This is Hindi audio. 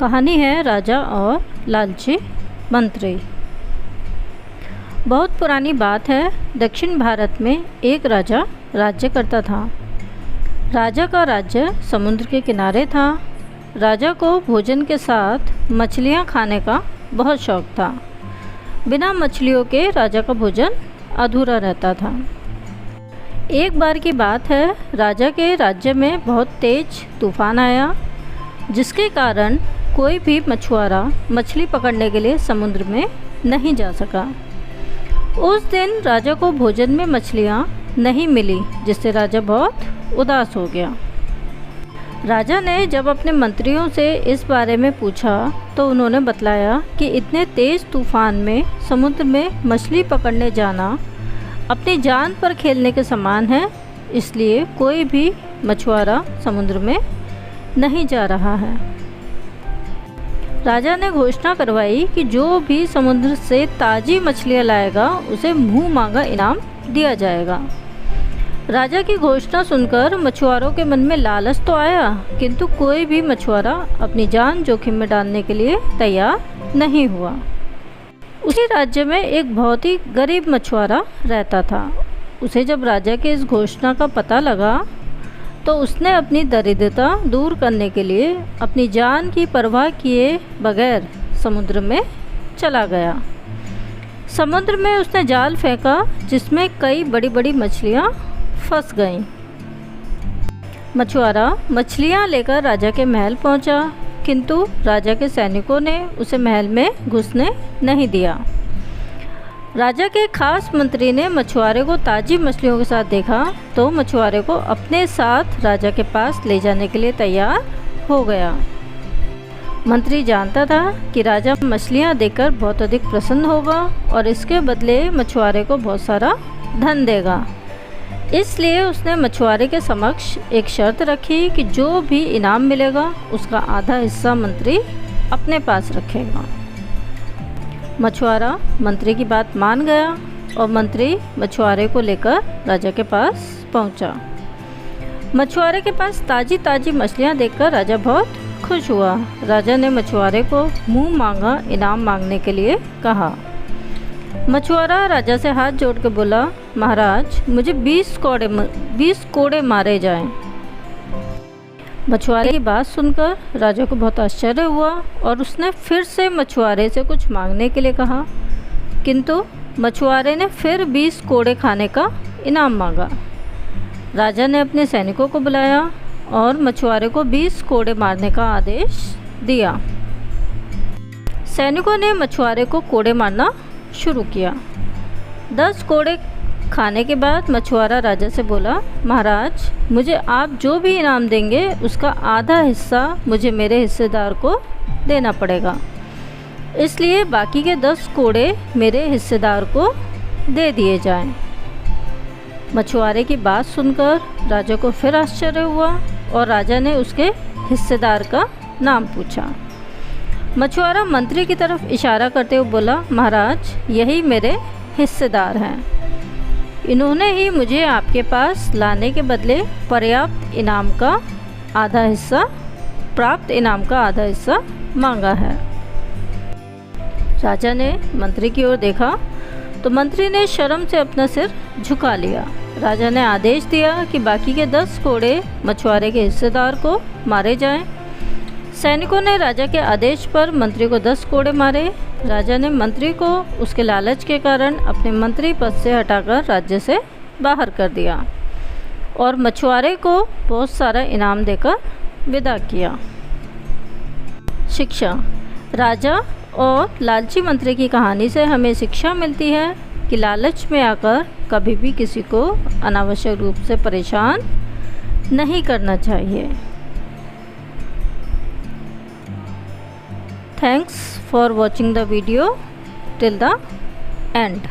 कहानी है राजा और लालची मंत्री। बहुत पुरानी बात है। दक्षिण भारत में एक राजा राज्य करता था। राजा का राज्य समुद्र के किनारे था। राजा को भोजन के साथ मछलियाँ खाने का बहुत शौक था। बिना मछलियों के राजा का भोजन अधूरा रहता था। एक बार की बात है, राजा के राज्य में बहुत तेज तूफान आया, जिसके कारण कोई भी मछुआरा मछली पकड़ने के लिए समुद्र में नहीं जा सका। उस दिन राजा को भोजन में मछलियाँ नहीं मिली, जिससे राजा बहुत उदास हो गया। राजा ने जब अपने मंत्रियों से इस बारे में पूछा तो उन्होंने बतलाया कि इतने तेज़ तूफान में समुद्र में मछली पकड़ने जाना अपनी जान पर खेलने के समान है, इसलिए कोई भी मछुआरा समुद्र में नहीं जा रहा है। राजा ने घोषणा करवाई कि जो भी समुद्र से ताज़ी मछलियाँ लाएगा उसे मुँह मांगा इनाम दिया जाएगा। राजा की घोषणा सुनकर मछुआरों के मन में लालच तो आया, किंतु कोई भी मछुआरा अपनी जान जोखिम में डालने के लिए तैयार नहीं हुआ। उसी राज्य में एक बहुत ही गरीब मछुआरा रहता था। उसे जब राजा के इस घोषणा का पता लगा तो उसने अपनी दरिद्रता दूर करने के लिए अपनी जान की परवाह किए बगैर समुद्र में चला गया। समुद्र में उसने जाल फेंका, जिसमें कई बड़ी बड़ी मछलियाँ फंस गईं। मछुआरा मछलियाँ लेकर राजा के महल पहुँचा, किंतु राजा के सैनिकों ने उसे महल में घुसने नहीं दिया। राजा के खास मंत्री ने मछुआरे को ताज़ी मछलियों के साथ देखा तो मछुआरे को अपने साथ राजा के पास ले जाने के लिए तैयार हो गया। मंत्री जानता था कि राजा मछलियाँ देखकर बहुत अधिक प्रसन्न होगा और इसके बदले मछुआरे को बहुत सारा धन देगा। इसलिए उसने मछुआरे के समक्ष एक शर्त रखी कि जो भी इनाम मिलेगा उसका आधा हिस्सा मंत्री अपने पास रखेगा। मछुआरा मंत्री की बात मान गया और मंत्री मछुआरे को लेकर राजा के पास पहुंचा। मछुआरे के पास ताज़ी ताज़ी मछलियां देखकर राजा बहुत खुश हुआ। राजा ने मछुआरे को मुंह मांगा इनाम मांगने के लिए कहा। मछुआरा राजा से हाथ जोड़ के बोला, महाराज मुझे 20 कोड़े मारे जाएं। मछुआरे की बात सुनकर राजा को बहुत आश्चर्य हुआ और उसने फिर से मछुआरे से कुछ मांगने के लिए कहा, किंतु मछुआरे ने फिर 20 कोड़े खाने का इनाम मांगा। राजा ने अपने सैनिकों को बुलाया और मछुआरे को 20 कोड़े मारने का आदेश दिया। सैनिकों ने मछुआरे को कोड़े मारना शुरू किया। 10 कोड़े खाने के बाद मछुआरा राजा से बोला, महाराज मुझे आप जो भी इनाम देंगे उसका आधा हिस्सा मुझे मेरे हिस्सेदार को देना पड़ेगा, इसलिए बाकी के 10 कोड़े मेरे हिस्सेदार को दे दिए जाएं। मछुआरे की बात सुनकर राजा को फिर आश्चर्य हुआ और राजा ने उसके हिस्सेदार का नाम पूछा। मछुआरा मंत्री की तरफ इशारा करते हुए बोला, महाराज यही मेरे हिस्सेदार हैं। इन्होंने ही मुझे आपके पास लाने के बदले प्राप्त इनाम का आधा हिस्सा मांगा है। राजा ने मंत्री की ओर देखा तो मंत्री ने शर्म से अपना सिर झुका लिया। राजा ने आदेश दिया कि बाकी के 10 कोड़े मछुआरे के हिस्सेदार को मारे जाएं। सैनिकों ने राजा के आदेश पर मंत्री को 10 कोड़े मारे। राजा ने मंत्री को उसके लालच के कारण अपने मंत्री पद से हटाकर राज्य से बाहर कर दिया और मछुआरे को बहुत सारा इनाम देकर विदा किया। शिक्षा। राजा और लालची मंत्री की कहानी से हमें शिक्षा मिलती है कि लालच में आकर कभी भी किसी को अनावश्यक रूप से परेशान नहीं करना चाहिए। Thanks for watching the video till the end.